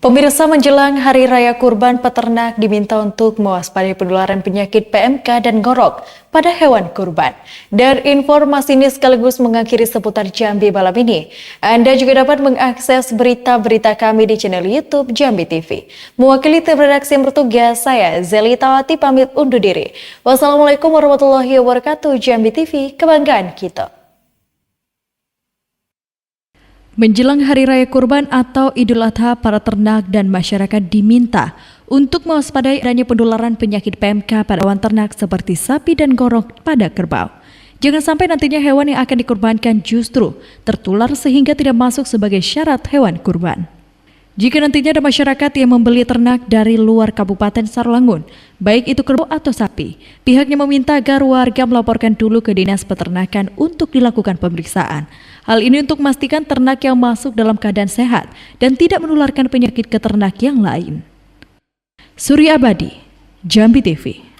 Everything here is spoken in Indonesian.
Pemirsa, menjelang Hari Raya Kurban, peternak diminta untuk mewaspadai penularan penyakit PMK dan ngorok pada hewan kurban. Dan informasi ini sekaligus mengakhiri seputar Jambi malam ini. Anda juga dapat mengakses berita-berita kami di channel YouTube Jambi TV. Mewakili tim redaksi yang bertugas, saya Zelitawati pamit undur diri. Wassalamualaikum warahmatullahi wabarakatuh. Jambi TV, kebanggaan kita. Menjelang Hari Raya Kurban atau Idul Adha, para ternak dan masyarakat diminta untuk mewaspadai adanya penularan penyakit PMK pada hewan ternak seperti sapi dan ngorok pada kerbau. Jangan sampai nantinya hewan yang akan dikurbankan justru tertular sehingga tidak masuk sebagai syarat hewan kurban. Jika nantinya ada masyarakat yang membeli ternak dari luar Kabupaten Sarolangun, baik itu kerbau atau sapi, pihaknya meminta agar warga melaporkan dulu ke Dinas Peternakan untuk dilakukan pemeriksaan. Hal ini untuk memastikan ternak yang masuk dalam keadaan sehat dan tidak menularkan penyakit ke ternak yang lain. Surya Abadi, Jambi TV.